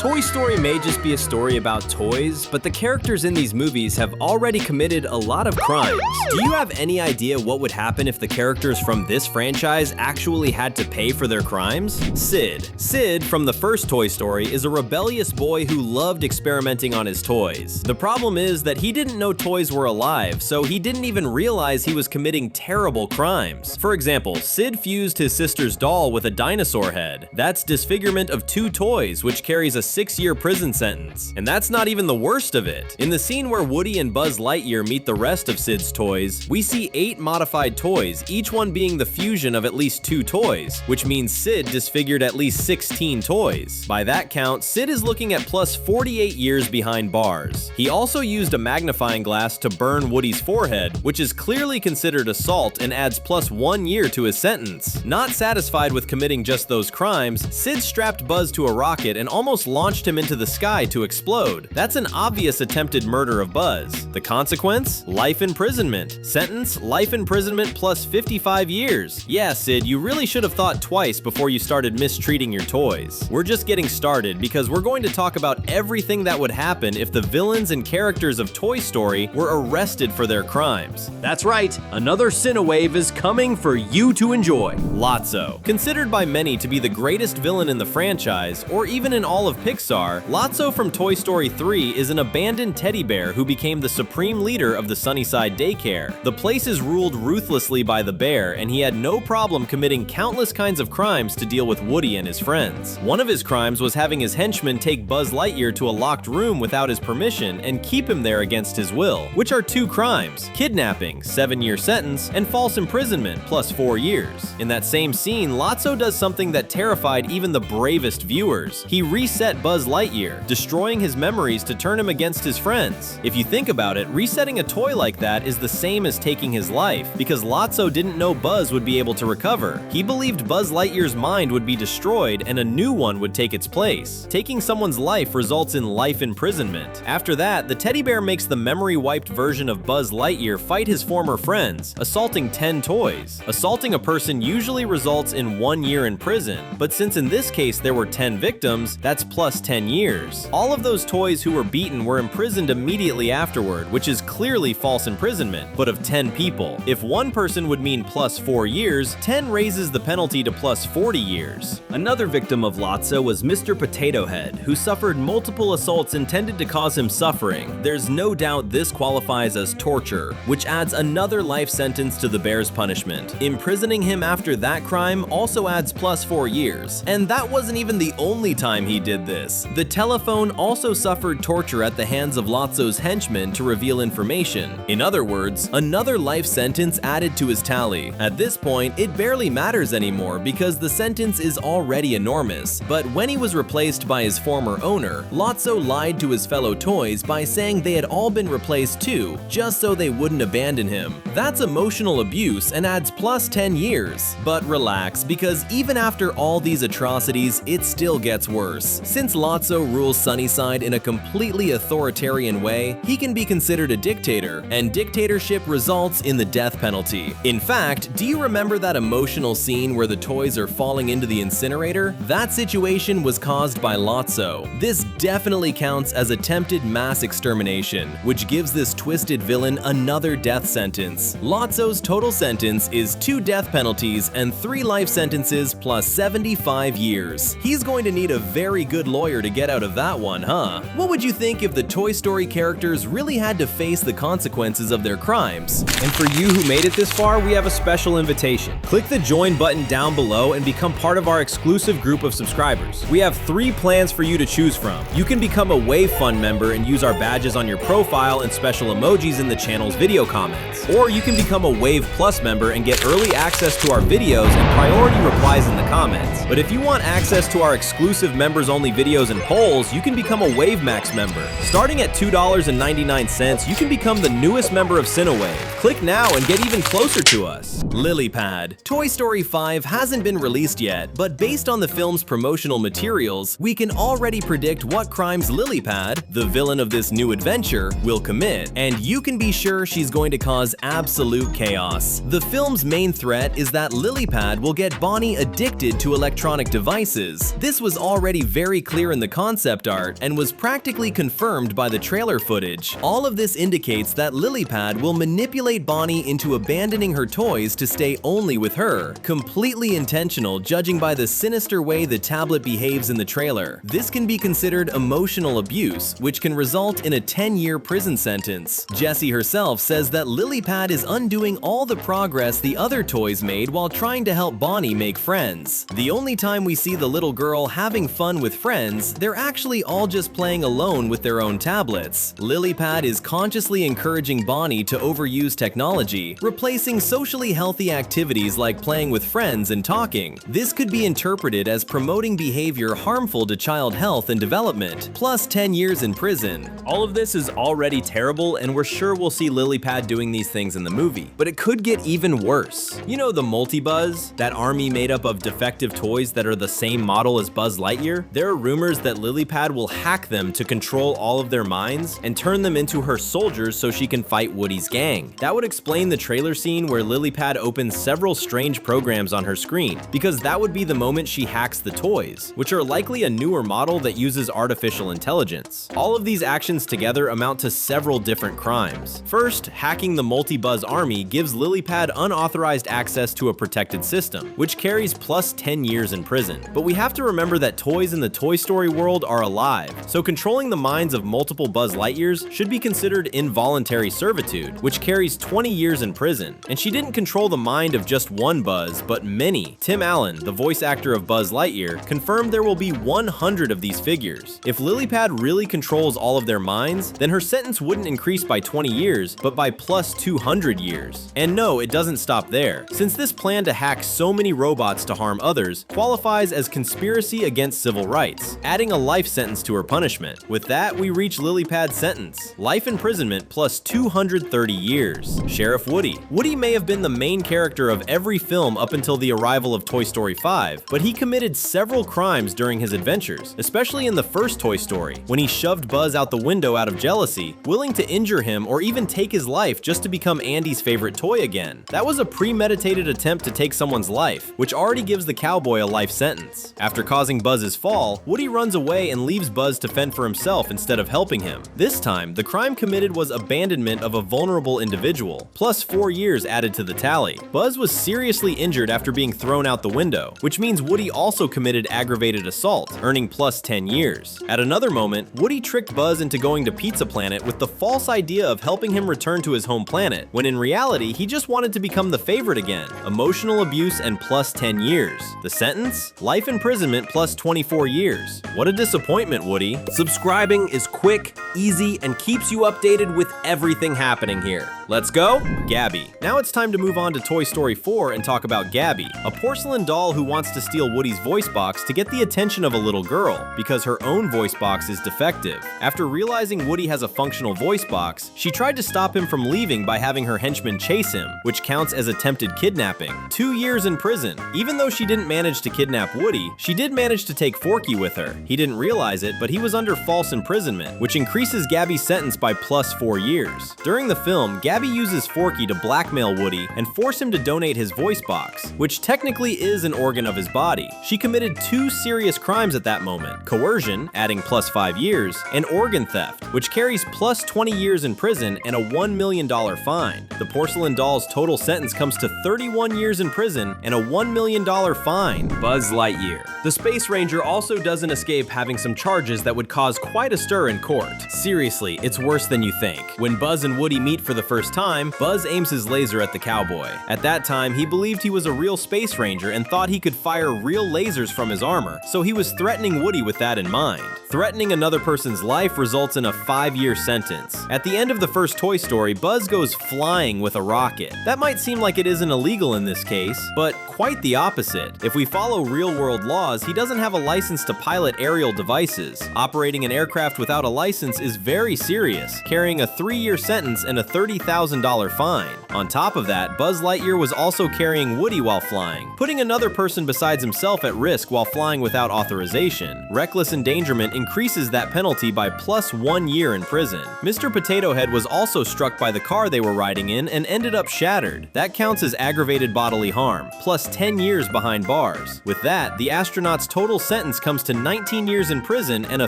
Toy Story may just be a story about toys, but the characters in these movies have already committed a lot of crimes. Do you have any idea what would happen if the characters from this franchise actually had to pay for their crimes? Sid. Sid, from the first Toy Story, is a rebellious boy who loved experimenting on his toys. The problem is that he didn't know toys were alive, so he didn't even realize he was committing terrible crimes. For example, Sid fused his sister's doll with a dinosaur head. That's disfigurement of 2 toys, which carries a 6-year prison sentence. And that's not even the worst of it. In the scene where Woody and Buzz Lightyear meet the rest of Sid's toys, we see 8 modified toys, each one being the fusion of at least 2 toys, which means Sid disfigured at least 16 toys. By that count, Sid is looking at plus 48 years behind bars. He also used a magnifying glass to burn Woody's forehead, which is clearly considered assault and adds plus 1 year to his sentence. Not satisfied with committing just those crimes, Sid strapped Buzz to a rocket and almost launched him into the sky to explode. That's an obvious attempted murder of Buzz. The consequence? Life imprisonment. Sentence? Life imprisonment plus 55 years. Yeah, Sid, you really should have thought twice before you started mistreating your toys. We're just getting started because we're going to talk about everything that would happen if the villains and characters of Toy Story were arrested for their crimes. That's right, another Cinewave is coming for you to enjoy. Lotso. Considered by many to be the greatest villain in the franchise, or even in all of Pixar, Lotso from Toy Story 3 is an abandoned teddy bear who became the supreme leader of the Sunnyside daycare. The place is ruled ruthlessly by the bear, and he had no problem committing countless kinds of crimes to deal with Woody and his friends. One of his crimes was having his henchmen take Buzz Lightyear to a locked room without his permission and keep him there against his will, which are 2 crimes: kidnapping, 7-year sentence, and false imprisonment, plus 4 years. In that same scene, Lotso does something that terrified even the bravest viewers. He reset Buzz Lightyear, destroying his memories to turn him against his friends. If you think about it, resetting a toy like that is the same as taking his life, because Lotso didn't know Buzz would be able to recover. He believed Buzz Lightyear's mind would be destroyed and a new one would take its place. Taking someone's life results in life imprisonment. After that, the teddy bear makes the memory-wiped version of Buzz Lightyear fight his former friends, assaulting 10 toys. Assaulting a person usually results in 1 year in prison, but since in this case there were 10 victims, that's plus 10 years. All of those toys who were beaten were imprisoned immediately afterward, which is clearly false imprisonment, but of 10 people. If 1 person would mean plus 4 years, 10 raises the penalty to plus 40 years. Another victim of Lotso was Mr. Potato Head, who suffered multiple assaults intended to cause him suffering. There's no doubt this qualifies as torture, which adds another life sentence to the bear's punishment. Imprisoning him after that crime also adds plus 4 years. And that wasn't even the only time he did this. The telephone also suffered torture at the hands of Lotso's henchmen to reveal information. In other words, another life sentence added to his tally. At this point, it barely matters anymore because the sentence is already enormous. But when he was replaced by his former owner, Lotso lied to his fellow toys by saying they had all been replaced too, just so they wouldn't abandon him. That's emotional abuse and adds plus 10 years. But relax, because even after all these atrocities, it still gets worse. Since Lotso rules Sunnyside in a completely authoritarian way, he can be considered a dictator, and dictatorship results in the death penalty. In fact, do you remember that emotional scene where the toys are falling into the incinerator? That situation was caused by Lotso. This definitely counts as attempted mass extermination, which gives this twisted villain another death sentence. Lotso's total sentence is 2 death penalties and 3 life sentences plus 75 years. He's going to need a very good lawyer to get out of that one, huh? What would you think if the Toy Story characters really had to face the consequences of their crimes? And for you who made it this far, we have a special invitation. Click the join button down below and become part of our exclusive group of subscribers. We have 3 plans for you to choose from. You can become a Wave Fund member and use our badges on your profile and special emojis in the channel's video comments. Or you can become a Wave Plus member and get early access to our videos and priority replies in the comments. But if you want access to our exclusive members-only videos and polls, you can become a Wave Max member. Starting at $2.99, you can become the newest member of Cinewave. Click now and get even closer to us. Lilypad. Toy Story 5 hasn't been released yet, but based on the film's promotional materials, we can already predict what crimes Lilypad, the villain of this new adventure, will commit, and you can be sure she's going to cause absolute chaos. The film's main threat is that Lilypad will get Bonnie addicted to electronic devices. This was already very clear clear in the concept art and was practically confirmed by the trailer footage. All of this indicates that Lilypad will manipulate Bonnie into abandoning her toys to stay only with her. Completely intentional, judging by the sinister way the tablet behaves in the trailer. This can be considered emotional abuse, which can result in a 10-year prison sentence. Jessie herself says that Lilypad is undoing all the progress the other toys made while trying to help Bonnie make friends. The only time we see the little girl having fun with friends, they're actually all just playing alone with their own tablets. Lilypad is consciously encouraging Bonnie to overuse technology, replacing socially healthy activities like playing with friends and talking. This could be interpreted as promoting behavior harmful to child health and development, plus 10 years in prison. All of this is already terrible, and we're sure we'll see Lilypad doing these things in the movie. But it could get even worse. You know the Multi-Buzz? That army made up of defective toys that are the same model as Buzz Lightyear? There are rumors that Lilypad will hack them to control all of their minds and turn them into her soldiers so she can fight Woody's gang. That would explain the trailer scene where Lilypad opens several strange programs on her screen, because that would be the moment she hacks the toys, which are likely a newer model that uses artificial intelligence. All of these actions together amount to several different crimes. First, hacking the Multi-Buzz army gives Lilypad unauthorized access to a protected system, which carries plus 10 years in prison. But we have to remember that toys in the Toy Story world are alive, so controlling the minds of multiple Buzz Lightyears should be considered involuntary servitude, which carries 20 years in prison. And she didn't control the mind of just one Buzz, but many. Tim Allen, the voice actor of Buzz Lightyear, confirmed there will be 100 of these figures. If Lilypad really controls all of their minds, then her sentence wouldn't increase by 20 years, but by plus 200 years. And no, it doesn't stop there, since this plan to hack so many robots to harm others qualifies as conspiracy against civil rights, adding a life sentence to her punishment. With that, we reach Lilypad's sentence: life imprisonment plus 230 years. Sheriff Woody. Woody may have been the main character of every film up until the arrival of Toy Story 5, but he committed several crimes during his adventures, especially in the first Toy Story, when he shoved Buzz out the window out of jealousy, willing to injure him or even take his life just to become Andy's favorite toy again. That was a premeditated attempt to take someone's life, which already gives the cowboy a life sentence. After causing Buzz's fall, Woody runs away and leaves Buzz to fend for himself instead of helping him. This time, the crime committed was abandonment of a vulnerable individual, plus 4 years added to the tally. Buzz was seriously injured after being thrown out the window, which means Woody also committed aggravated assault, earning plus 10 years. At another moment, Woody tricked Buzz into going to Pizza Planet with the false idea of helping him return to his home planet, when in reality, he just wanted to become the favorite again. Emotional abuse and plus 10 years. The sentence? Life imprisonment plus 24 years. What a disappointment, Woody. Subscribing is quick, easy, and keeps you updated with everything happening here. Let's go, Gabby. Now it's time to move on to Toy Story 4 and talk about Gabby, a porcelain doll who wants to steal Woody's voice box to get the attention of a little girl, because her own voice box is defective. After realizing Woody has a functional voice box, she tried to stop him from leaving by having her henchmen chase him, which counts as attempted kidnapping. 2 years in prison. Even though she didn't manage to kidnap Woody, she did manage to take Forky with her. He didn't realize it, but he was under false imprisonment, which increases Gabby's sentence by plus 4 years. During the film, Gabby uses Forky to blackmail Woody and force him to donate his voice box, which technically is an organ of his body. She committed 2 serious crimes at that moment: coercion, adding plus 5 years, and organ theft, which carries plus 20 years in prison and a $1 million fine. The porcelain doll's total sentence comes to 31 years in prison and a $1 million fine. Buzz Lightyear. The Space Ranger also doesn't escape having some charges that would cause quite a stir in court. Seriously, it's worse than you think. When Buzz and Woody meet for the first time, Buzz aims his laser at the cowboy. At that time, he believed he was a real Space Ranger and thought he could fire real lasers from his armor, so he was threatening Woody with that in mind. Threatening another person's life results in a 5-year sentence. At the end of the first Toy Story, Buzz goes flying with a rocket. That might seem like it isn't illegal in this case, but quite the opposite. If we follow real-world laws, he doesn't have a license to pilot aerial devices. Operating an aircraft without a license is very serious, carrying a 3-year sentence and a $30,000 fine. On top of that, Buzz Lightyear was also carrying Woody while flying, putting another person besides himself at risk while flying without authorization. Reckless endangerment increases that penalty by +1 year in prison. Mr. Potato Head was also struck by the car they were riding in and ended up shattered. That counts as aggravated bodily harm, plus 10 years behind bars. With that, the astronaut's total sentence comes to 19 years in prison and a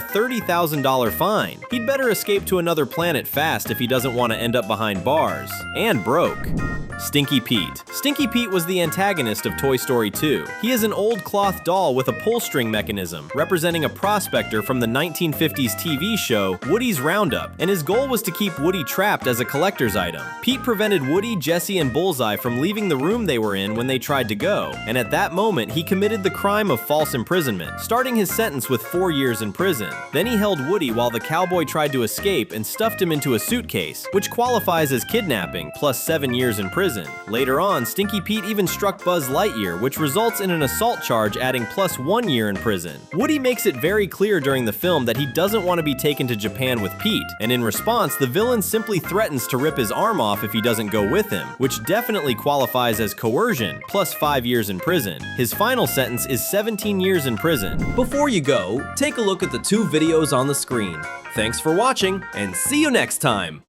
$30,000 fine. He'd better escape to another planet fast if he doesn't want to end up behind bars. And broke. Stinky Pete. Stinky Pete was the antagonist of Toy Story 2. He is an old cloth doll with a pull string mechanism, representing a prospector from the 1950s TV show Woody's Roundup, and his goal was to keep Woody trapped as a collector's item. Pete prevented Woody, Jessie, and Bullseye from leaving the room they were in when they tried to go, and at that moment he committed the crime of false imprisonment, starting his sentence with 4 years in prison. Then he held Woody while the cowboy tried to escape and stuffed him into a suitcase, which qualifies as kidnapping, plus 7 years in prison. Later on, Stinky Pete even struck Buzz Lightyear, which results in an assault charge adding +1 year in prison. Woody makes it very clear during the film that he doesn't want to be taken to Japan with Pete, and in response, the villain simply threatens to rip his arm off if he doesn't go with him, which definitely qualifies as coercion, plus 5 years in prison. His final sentence is 17 years in prison. Before you go, take a look at the 2 videos on the screen. Thanks for watching, and see you next time!